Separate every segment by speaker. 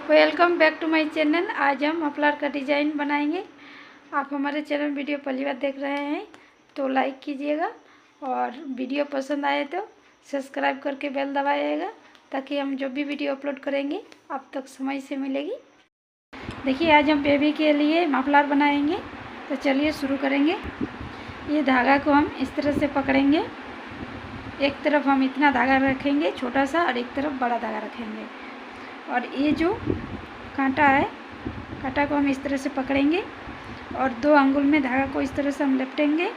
Speaker 1: Welcome back to my channel. आज हम muffler का डिज़ाइन बनाएंगे। आप हमारे चैनल वीडियो पहली बार देख रहे हैं तो लाइक कीजिएगा और वीडियो पसंद आए तो सब्सक्राइब करके बेल दबाइएगा ताकि हम जो भी वीडियो अपलोड करेंगे आप तक समय से मिलेगी। देखिए आज हम बेबी के लिए मफलर बनाएंगे, तो चलिए शुरू करेंगे। ये धागा को हम इस तरह से पकड़ेंगे। एक तरफ हम इतना धागा रखेंगे छोटा सा और एक तरफ बड़ा धागा रखेंगे। और ये जो कांटा है, कांटा को हम इस तरह से पकड़ेंगे और 2 अंगुल में धागा को इस तरह से हम लपेटेंगे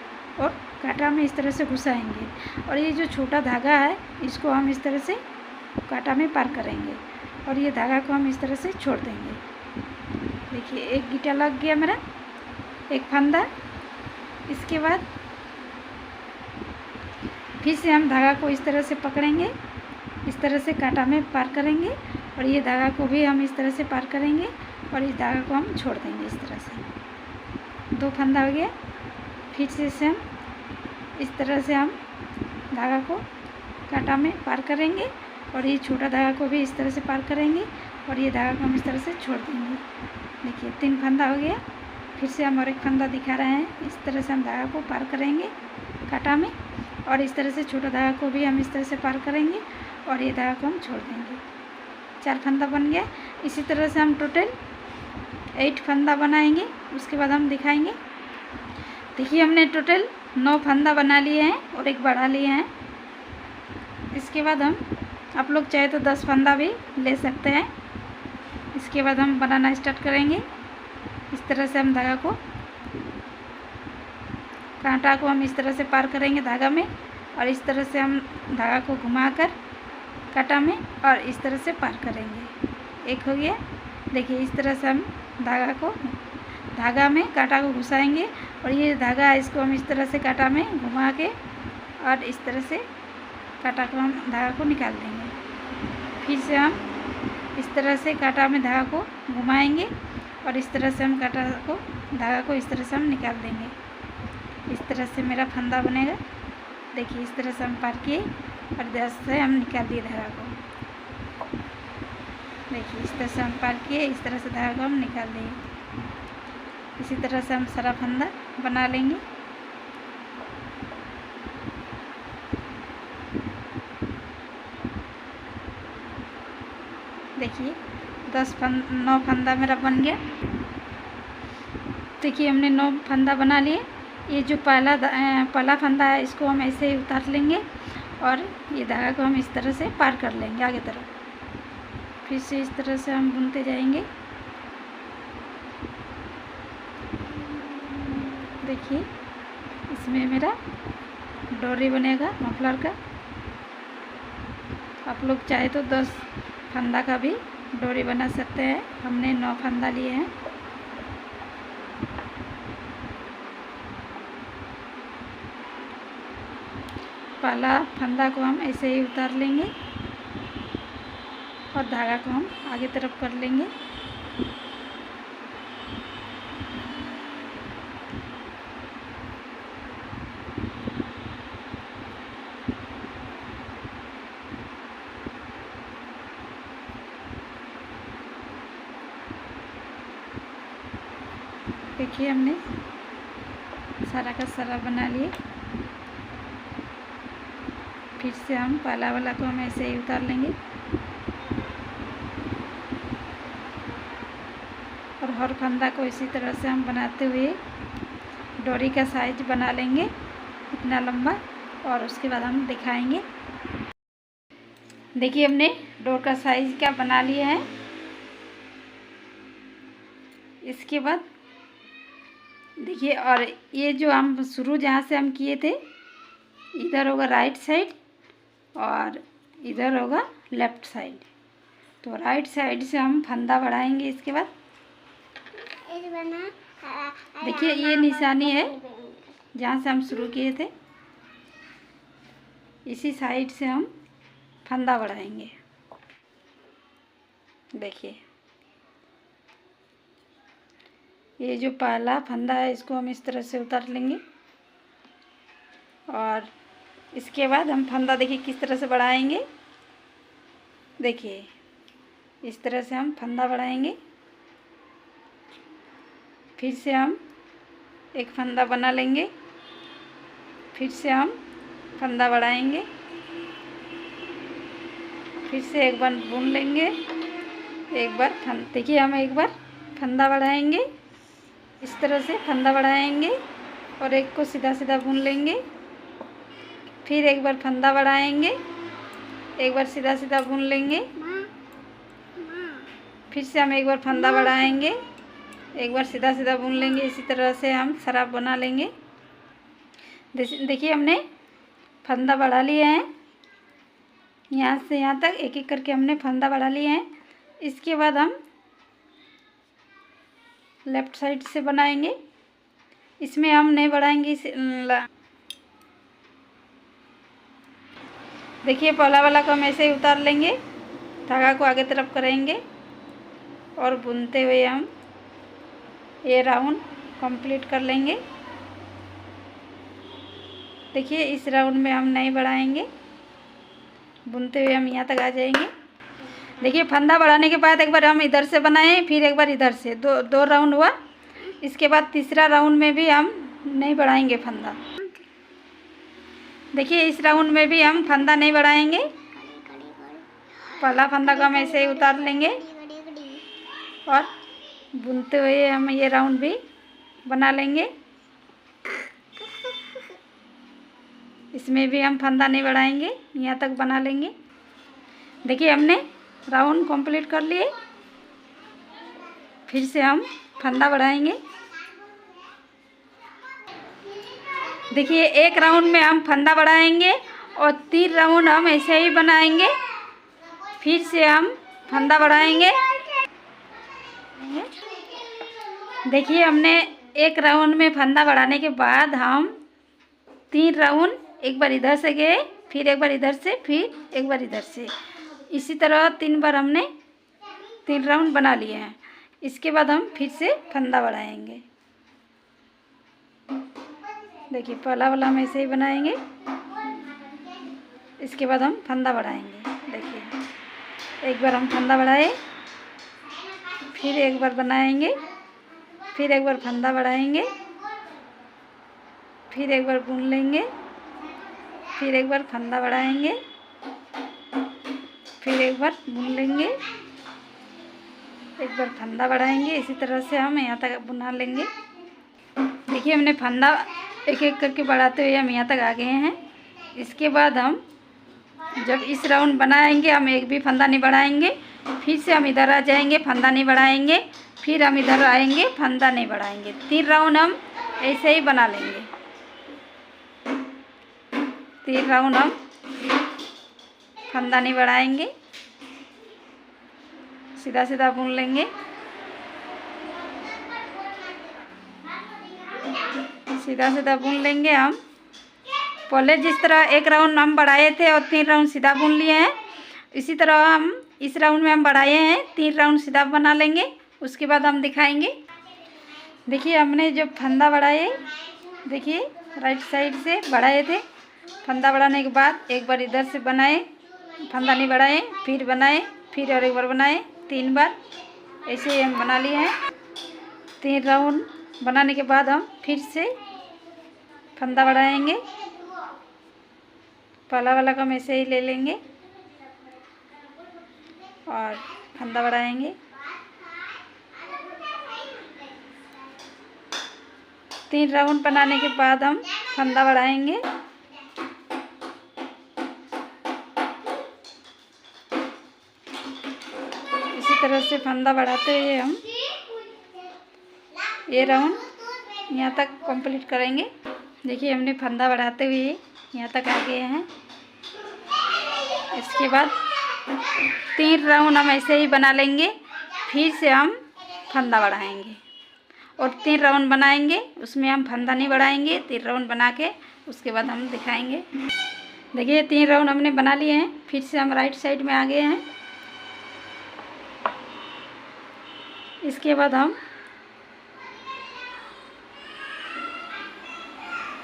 Speaker 1: और कांटा में इस तरह से घुसाएंगे। और ये जो छोटा धागा है इसको हम इस तरह से कांटा में पार करेंगे और ये धागा को हम इस तरह से छोड़ देंगे। देखिए एक गीटा लग गया मेरा, एक फंदा। इसके बाद फिर से हम धागा को इस तरह से पकड़ेंगे, इस तरह से कांटा में पार करेंगे और ये धागा को भी हम इस तरह से पार करेंगे और इस धागा को हम छोड़ देंगे। इस तरह से 2 फंदा हो गया। फिर से हम इस तरह से हम धागा को कांटा में पार करेंगे और ये छोटा धागा को भी इस तरह से पार करेंगे और ये धागा को हम इस तरह से छोड़ देंगे। देखिए 3 फंदा हो गया। फिर से हम और एक फंदा दिखा रहे हैं। इस तरह से हम धागा को पार करेंगे कांटा में और इस तरह से छोटा धागा को भी हम इस तरह से पार करेंगे और ये धागा को हम छोड़ देंगे। 4 फंदा बन गया। इसी तरह से हम टोटल 8 फंदा बनाएंगे, उसके बाद हम दिखाएंगे। देखिए हमने टोटल 9 फंदा बना लिए हैं और एक बढ़ा लिए हैं। इसके बाद हम आप लोग चाहे तो 10 फंदा भी ले सकते हैं। इसके बाद हम बनाना स्टार्ट करेंगे। इस तरह से हम धागा को, कांटा को हम इस तरह से पार करेंगे धागा में और इस तरह से हम धागा को घुमाकर कांटा में और इस तरह से पार करेंगे। एक हो गया। देखिए इस तरह से हम धागा में कांटा को घुसाएंगे और ये धागा है इसको हम इस तरह से कांटा में घुमा के और इस तरह से कांटा को हम धागा को निकाल देंगे। फिर से हम इस तरह से कांटा में धागा को घुमाएंगे और इस तरह से हम धागा को इस तरह से हम निकाल देंगे। इस तरह से मेरा फंदा बनेगा। देखिए इस तरह से हम पार किए और इधर से हम निकाल दिए धागा को। देखिए इस तरह से हम पार किए, इस तरह से धागा को हम निकाल दिए। इसी तरह से हम सारा फंदा बना लेंगे। देखिए 9 फंदा मेरा बन गया। देखिए हमने 9 फंदा बना लिए। ये जो पहला फंदा है इसको हम ऐसे ही उतार लेंगे और ये धागा को हम इस तरह से पार कर लेंगे आगे तरफ। फिर से इस तरह से हम बुनते जाएंगे। देखिए इसमें मेरा डोरी बनेगा मफलर का। आप लोग चाहे तो 10 फंदा का भी डोरी बना सकते हैं। हमने 9 फंदा लिए हैं। पहला फंदा को हम ऐसे ही उतार लेंगे और धागा को हम आगे तरफ कर लेंगे। देखिए हमने सारा का सारा बना लिए। फिर से हम पहला वाला को हम ऐसे ही उतार लेंगे और हर फंदा को इसी तरह से हम बनाते हुए डोरी का साइज बना लेंगे इतना लंबा और उसके बाद हम दिखाएंगे। देखिए हमने डोर का साइज क्या बना लिया है। इसके बाद देखिए, और ये जो हम शुरू जहाँ से हम किए थे इधर होगा राइट साइड और इधर होगा लेफ्ट साइड। तो राइट साइड से हम फंदा बढ़ाएंगे। इसके बाद देखिए ये निशानी है जहाँ से हम शुरू किए थे, इसी साइड से हम फंदा बढ़ाएंगे। देखिए ये जो पहला फंदा है इसको हम इस तरह से उतार लेंगे और इसके बाद हम फंदा देखिए किस तरह से बढ़ाएंगे। देखिए इस तरह से हम फंदा बढ़ाएंगे। फिर से हम एक फंदा बना लेंगे, फिर से हम फंदा बढ़ाएंगे, फिर से एक बार बुन लेंगे, एक बार देखिए हम एक बार फंदा बढ़ाएंगे, इस तरह से फंदा बढ़ाएंगे और एक को सीधा सीधा बुन लेंगे, फिर एक बार फंदा बढ़ाएंगे, एक बार सीधा सीधा बुन लेंगे, फिर से हम एक बार फंदा बढ़ाएंगे, एक बार सीधा सीधा बुन लेंगे। इसी तरह से हम सराफ बना लेंगे। देखिए हमने फंदा बढ़ा लिए हैं, यहाँ से यहाँ तक एक एक करके हमने फंदा बढ़ा लिए हैं। इसके बाद हम लेफ़्ट साइड से बनाएंगे, इसमें हम नहीं बढ़ाएंगे। देखिए पहला वाला को हम ऐसे ही उतार लेंगे, धागा को आगे तरफ करेंगे और बुनते हुए हम ये राउंड कंप्लीट कर लेंगे। देखिए इस राउंड में हम नहीं बढ़ाएंगे, बुनते हुए हम यहाँ तक आ जाएंगे। देखिए फंदा बढ़ाने के बाद एक बार हम इधर से बनाएं, फिर एक बार इधर से, दो राउंड हुआ। इसके बाद तीसरा राउंड में भी हम नहीं बढ़ाएंगे फंदा। देखिए इस राउंड में भी हम फंदा नहीं बढ़ाएंगे, पहला फंदा को हम ऐसे ही उतार लेंगे और बुनते हुए हम ये राउंड भी बना लेंगे। इसमें भी हम फंदा नहीं बढ़ाएंगे, यहाँ तक बना लेंगे। देखिए हमने राउंड कंप्लीट कर लिए, फिर से हम फंदा बढ़ाएंगे। देखिए एक राउंड में हम फंदा बढ़ाएंगे और 3 राउंड हम ऐसे ही बनाएंगे, फिर से हम फंदा बढ़ाएंगे। देखिए हमने एक राउंड में फंदा बढ़ाने के बाद हम 3 राउंड, एक बार इधर से गए, फिर एक बार इधर से, फिर एक बार इधर से, इसी तरह 3 बार हमने 3 राउंड बना लिए हैं। इसके बाद हम फिर से फंदा बढ़ाएंगे। देखिए पहला वाला हम ऐसे ही बनाएंगे, इसके बाद हम फंदा बढ़ाएंगे। देखिए एक बार हम फंदा बढ़ाए, फिर एक बार बनाएंगे, फिर एक बार फंदा बढ़ाएंगे, फिर एक बार बुन लेंगे, फिर एक बार फंदा बढ़ाएंगे, फिर एक बार बुन लेंगे, एक बार फंदा बढ़ाएंगे। इसी तरह से हम यहाँ तक बुना लेंगे। देखिए हमने फंदा एक एक करके बढ़ाते हुए हम यहाँ तक आ गए हैं। इसके बाद हम जब इस राउंड बनाएंगे हम एक भी फंदा नहीं बढ़ाएंगे, फिर से हम इधर आ जाएंगे, फंदा नहीं बढ़ाएंगे, फिर हम इधर आएंगे, फंदा नहीं बढ़ाएंगे। 3 राउंड हम ऐसे ही बना लेंगे। 3 राउंड हम फंदा नहीं बढ़ाएंगे, सीधा सीधा बुन लेंगे, सीधा सीधा बुन लेंगे। हम पहले जिस तरह एक राउंड हम बढ़ाए थे और 3 राउंड सीधा बुन लिए हैं, इसी तरह हम इस राउंड में हम बढ़ाए हैं, 3 राउंड सीधा बना लेंगे। उसके बाद हम दिखाएंगे। देखिए हमने जो फंदा बढ़ाए, देखिए राइट साइड से बढ़ाए थे, फंदा बढ़ाने के बाद एक बार इधर से बनाए, फंदा नहीं बढ़ाए, फिर बनाए, फिर और एक बार बनाए, 3 बार ऐसे ही हम बना लिए हैं। 3 राउंड बनाने के बाद हम फिर से फंदा बढ़ाएंगे। पहला वाला को हम ऐसे ही ले लेंगे और फंदा बढ़ाएंगे। 3 राउंड बनाने के बाद हम फंदा बढ़ाएंगे। इसी तरह से फंदा बढ़ाते हुए हम ये राउंड यहाँ तक कंप्लीट करेंगे। देखिए हमने फंदा बढ़ाते हुए यहाँ तक आ गए हैं। इसके बाद 3 राउंड हम ऐसे ही बना लेंगे, फिर से हम फंदा बढ़ाएंगे और 3 राउंड बनाएंगे, उसमें हम फंदा नहीं बढ़ाएंगे। 3 राउंड बना के उसके बाद हम दिखाएंगे। देखिए 3 राउंड हमने बना लिए हैं, फिर से हम राइट साइड में आ गए हैं। इसके बाद हम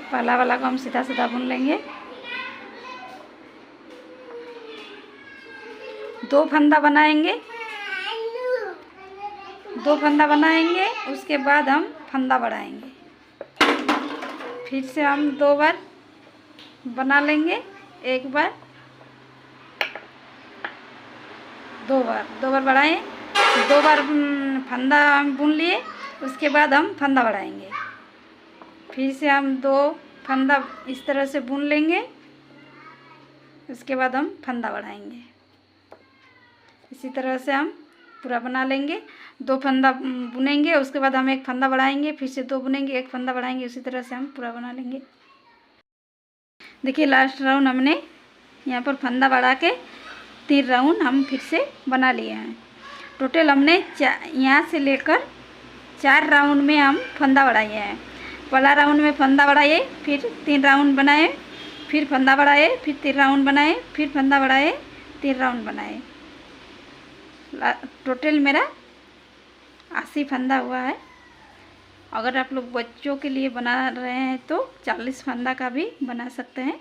Speaker 1: पहला वाला को हम सीधा सीधा बुन लेंगे। 2 फंदा बनाएंगे, 2 फंदा बनाएंगे, उसके बाद हम फंदा बढ़ाएंगे। फिर से हम 2 बार बना लेंगे, 1 बार, 2 बार बढ़ाएं, 2 बार फंदा बुन लिए, उसके बाद हम फंदा बढ़ाएंगे। फिर से हम 2 फंदा इस तरह से बुन लेंगे, उसके बाद हम फंदा बढ़ाएंगे। इसी तरह से हम पूरा बना लेंगे। 2 फंदा बुनेंगे, उसके बाद हम 1 फंदा बढ़ाएंगे, फिर से 2 बुनेंगे, 1 फंदा बढ़ाएंगे। उसी तरह से हम पूरा बना लेंगे। देखिए लास्ट राउंड हमने यहाँ पर फंदा बढ़ा के 3 राउंड हम फिर से बना लिए हैं। टोटल हमने यहाँ से लेकर 4 राउंड में हम फंदा बढ़ाए हैं। पहला राउंड में फंदा बढ़ाए, फिर 3 राउंड बनाए, फिर फंदा बढ़ाए, फिर 3 राउंड बनाए, फिर फंदा बढ़ाए, 3 राउंड बनाए। टोटल मेरा 80 फंदा हुआ है। अगर आप लोग बच्चों के लिए बना रहे हैं तो 40 फंदा का भी बना सकते हैं।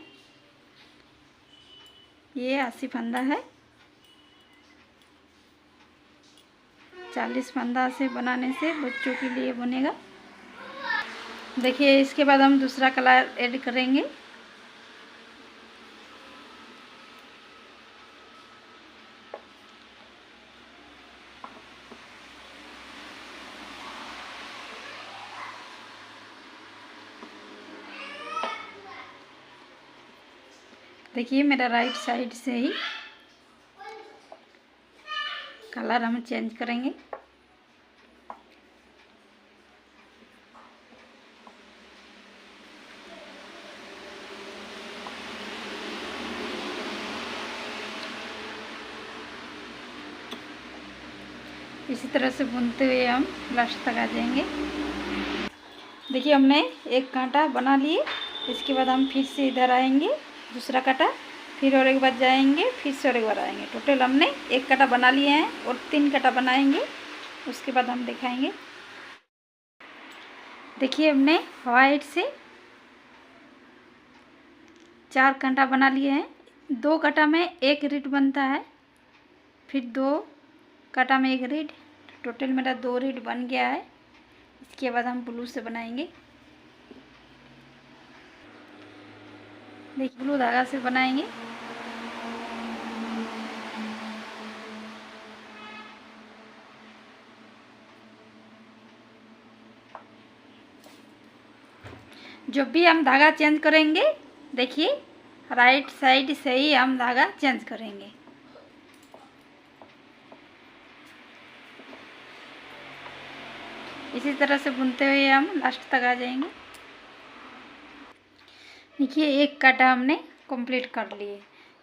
Speaker 1: ये 80 फंदा है। 40 फंदा से बनाने से बच्चों के लिए बनेगा। देखिए इसके बाद हम दूसरा कलर ऐड करेंगे। देखिए मेरा राइट साइड से ही कलर हम चेंज करेंगे। इसी तरह से बुनते हुए हम लास्ट तक आ जाएंगे। देखिए हमने एक कांटा बना लिए, इसके बाद हम फिर से इधर आएंगे, दूसरा कांटा, फिर और एक बार जाएंगे, फिर से और एक बार आएंगे। टोटल हमने 1 कांटा बना लिए हैं और 3 कांटा बनाएंगे, उसके बाद हम दिखाएंगे। देखिए हमने वाइट से 4 कांटा बना लिए हैं। 2 कांटा में 1 रीड बनता है, फिर 2 कांटा में 1 रीड, टोटल मेरा 2 रीड बन गया है। इसके बाद हम ब्लू से बनाएंगे। देखिए ब्लू धागा से बनाएंगे। जब भी हम धागा चेंज करेंगे, देखिए राइट साइड से ही हम धागा चेंज करेंगे। इसी तरह से बुनते हुए हम लास्ट तक आ जाएंगे। देखिए 1 कांटा हमने कंप्लीट कर लिए।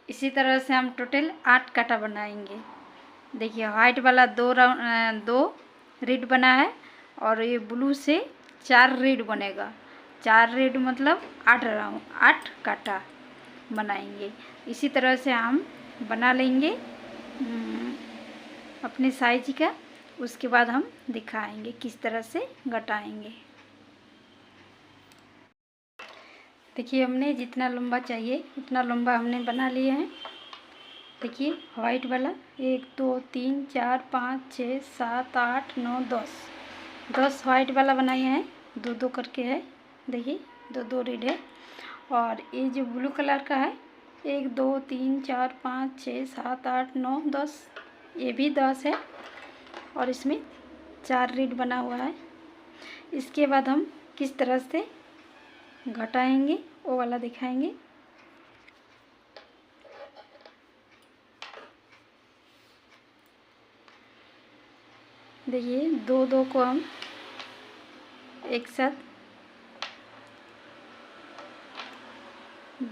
Speaker 1: इसी तरह से हम टोटल 8 कांटा बनाएंगे। देखिए वाइट वाला 2 रीड बना है और ये ब्लू से 4 रीड बनेगा। 4 रीड मतलब 8 कांटा बनाएंगे। इसी तरह से हम बना लेंगे अपने साइज का। उसके बाद हम दिखाएंगे किस तरह से घटाएंगे। देखिए हमने जितना लंबा चाहिए उतना लंबा हमने बना लिए हैं। देखिए वाइट वाला 1 2 3 4 5 6 7 8 9 10 वाइट वाला बनाए हैं, 2 करके है। देखिए 2 रीड है। और ये जो ब्लू कलर का है 1 2 3 4 5 6 7 8 9 10, ये भी 10 है और इसमें 4 रीड बना हुआ है। इसके बाद हम किस तरह से घटाएंगे वो वाला दिखाएंगे। देखिए 2 को हम एक साथ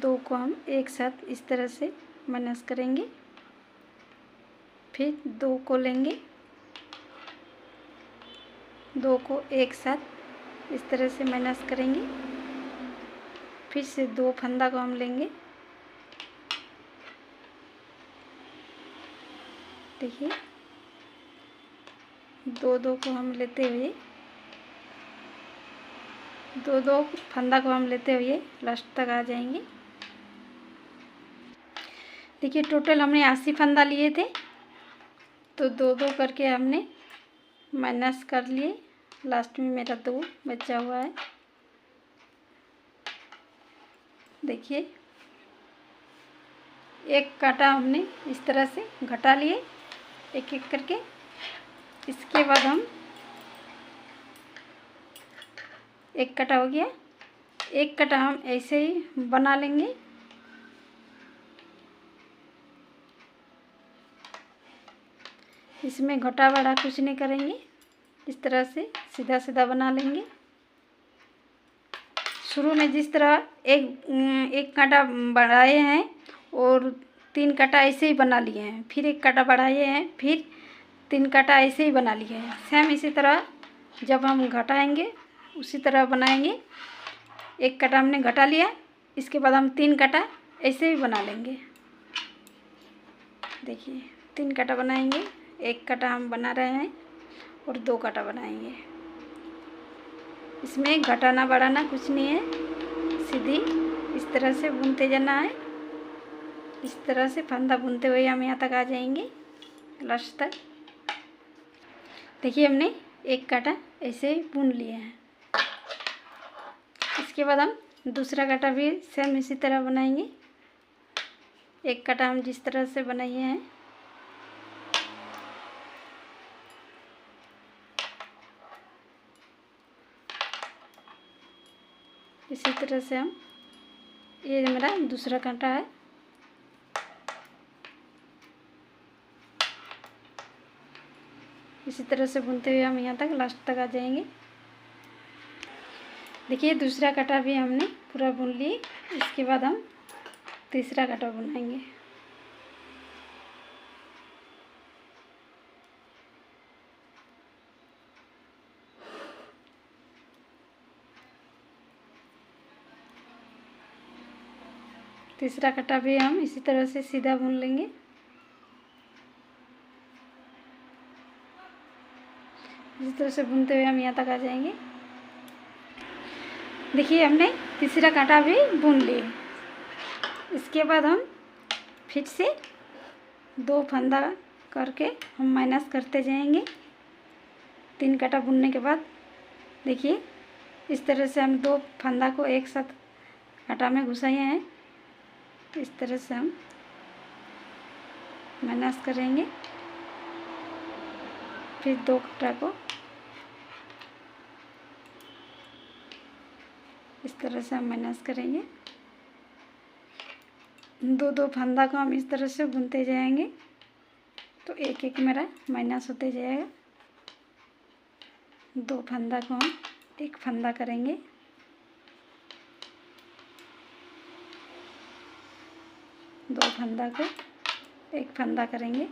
Speaker 1: 2 को हम एक साथ इस तरह से माइनस करेंगे। फिर 2 को लेंगे, 2 को एक साथ इस तरह से माइनस करेंगे। फिर से 2 फंदा को हम लेंगे। देखिए 2 को हम लेते हुए 2 फंदा को हम लेते हुए लास्ट तक आ जाएंगे। देखिए टोटल हमने 80 फंदा लिए थे, तो 2 करके हमने माइनस कर लिए। लास्ट में मेरा 2 बचा हुआ है। देखिए, एक कांटा हमने इस तरह से घटा लिए एक एक करके। इसके बाद हम एक कांटा हो गया, एक कांटा हम ऐसे ही बना लेंगे। इसमें घटा बढ़ा कुछ नहीं करेंगे, इस तरह से सीधा सीधा बना लेंगे। शुरू में जिस तरह एक कांटा बढ़ाए हैं और 3 कांटा ऐसे ही बना लिए हैं, फिर एक कांटा बढ़ाए हैं, फिर 3 कांटा ऐसे ही बना लिए हैं। सेम इसी तरह जब हम घटाएंगे उसी तरह बनाएंगे। एक कांटा हमने घटा लिया, इसके बाद हम 3 कांटा ऐसे ही बना लेंगे। देखिए, 3 कांटा बनाएंगे, एक कांटा हम बना रहे हैं और 2 कांटा बनाएंगे। इसमें घटाना बढ़ाना कुछ नहीं है, सीधी इस तरह से बुनते जाना है। इस तरह से फंदा बुनते हुए हम यहाँ तक आ जाएंगे, लास्ट तक। देखिए, हमने एक कांटा ऐसे ही बुन लिए हैं। इसके बाद हम दूसरा कांटा भी सेम इसी तरह बनाएंगे। एक कांटा हम जिस तरह से बनाए हैं इसी तरह से हम, ये मेरा दूसरा कांटा है, इसी तरह से बुनते हुए हम यहाँ तक लास्ट तक आ जाएंगे। देखिए, दूसरा कांटा भी हमने पूरा बुन लिए। इसके बाद हम तीसरा कांटा बुनाएंगे। तीसरा कांटा भी हम इसी तरह से सीधा बुन लेंगे। इसी तरह से बुनते हुए हम यहाँ तक आ जाएंगे। देखिए, हमने तीसरा कांटा भी बुन लिए। इसके बाद हम फिर से 2 फंदा करके हम माइनस करते जाएंगे। 3 कांटा बुनने के बाद देखिए, इस तरह से हम 2 फंदा को एक साथ कांटा में घुसाए हैं। इस तरह से हम माइनस करेंगे, फिर 2 कांटा को इस तरह से हम माइनस करेंगे। 2 फंदा को हम इस तरह से बुनते जाएंगे, तो एक एक मेरा माइनस होते जाएगा। 2 फंदा को हम एक फंदा करेंगे, दो फंदा को एक फंदा करेंगे।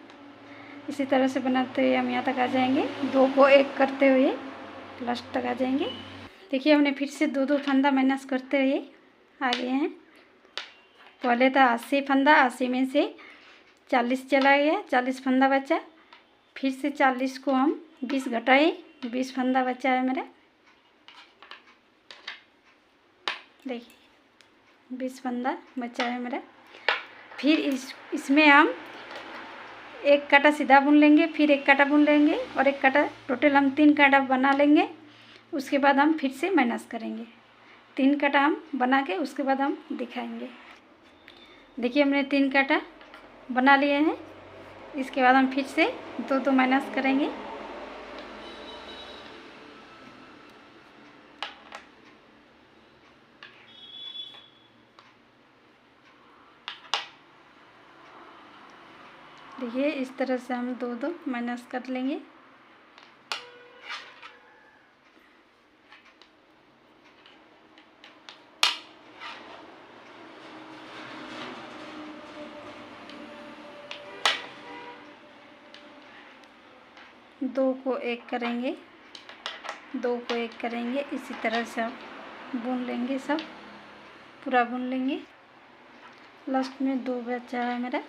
Speaker 1: इसी तरह से बनाते हुए हम यहाँ तक आ जाएंगे। 2 को एक करते हुए लास्ट तक आ जाएंगे। देखिए, हमने फिर से 2 फंदा माइनस करते हुए आ गए हैं। पहले था 80 फंदा, 80 में से 40 चला गया, 40 फंदा बचा। फिर से 40 को हम 20 घटाए, 20 फंदा बचा है मेरा। देखिए, 20 फंदा बचा है मेरा। फिर इसमें हम एक कांटा सीधा बुन लेंगे, फिर एक कांटा बुन लेंगे और एक कांटा, टोटल हम 3 कांटा बना लेंगे। उसके बाद हम फिर से माइनस करेंगे। 3 कांटा हम बना के उसके बाद हम दिखाएंगे। देखिए, हमने 3 कांटा बना लिए हैं। इसके बाद हम फिर से 2 माइनस करेंगे। देखिए, इस तरह से हम 2 माइनस कर लेंगे। दो को एक करेंगे, 2 को एक करेंगे। इसी तरह से हम बुन लेंगे, सब पूरा बुन लेंगे। लास्ट में 2 बचा है मेरा।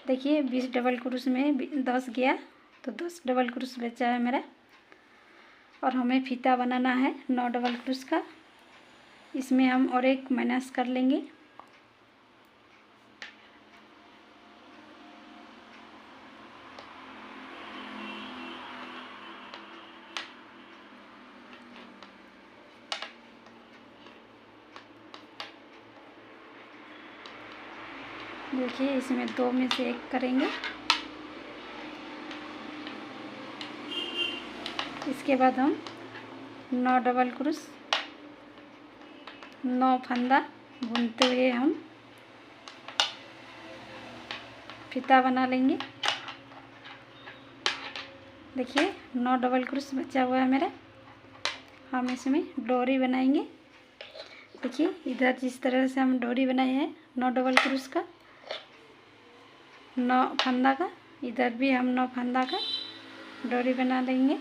Speaker 1: देखिए, 20 डबल क्रोश में 10 गया, तो 10 डबल क्रोश बचा है मेरा। और हमें फीता बनाना है 9 डबल क्रोश का। इसमें हम और एक माइनस कर लेंगे। देखिए इसमें 2 में से 1 करेंगे। इसके बाद हम 9 डबल क्रोश 9 फंदा बुनते हुए हम फीता बना लेंगे। देखिए 9 डबल क्रोश बचा हुआ है मेरा। हम इसमें डोरी बनाएंगे। देखिए इधर जिस तरह से हम डोरी बनाए हैं 9 डबल क्रोश का 9 फंदा का, इधर भी हम 9 फंदा का डोरी बना लेंगे।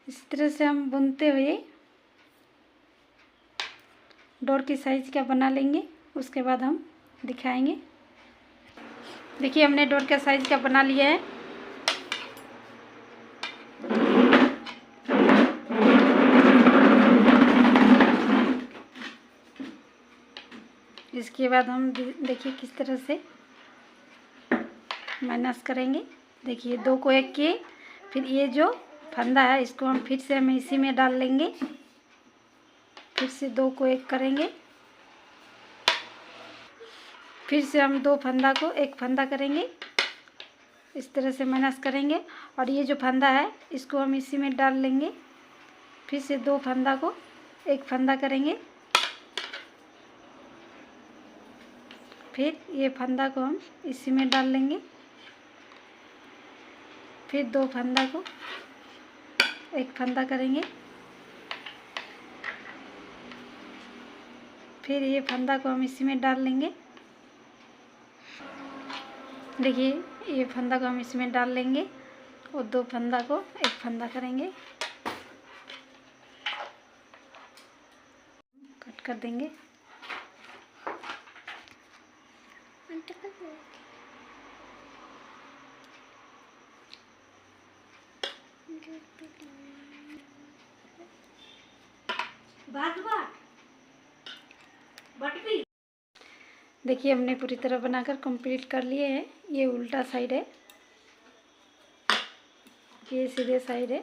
Speaker 1: इस तरह से हम बुनते हुए डोर की साइज का बना लेंगे। उसके बाद हम दिखाएंगे। देखिए हमने डोर का साइज का बना लिया है। इसके बाद हम देखिए किस तरह से माइनस करेंगे। देखिए 2 को 1 किए, फिर ये जो फंदा है इसको हम फिर से इसी में डाल लेंगे। फिर से 2 को 1 करेंगे, फिर से हम 2 फंदा को 1 फंदा करेंगे। इस तरह से माइनस करेंगे और ये जो फंदा है इसको हम इसी में डाल लेंगे। फिर से 2 फंदा को 1 फंदा करेंगे। फिर ये फंदा को हम इसी में डाल लेंगे। फिर 2 फंदा को 1 फंदा करेंगे। फिर ये फंदा को हम इसी में डाल लेंगे। देखिए ये फंदा को हम इसमें डाल लेंगे और 2 फंदा को 1 फंदा करेंगे, कट कर देंगे। देखिए हमने पूरी तरह बनाकर कंप्लीट कर लिए हैं। ये उल्टा साइड है, ये सीधे साइड है।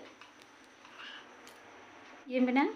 Speaker 1: ये मैंने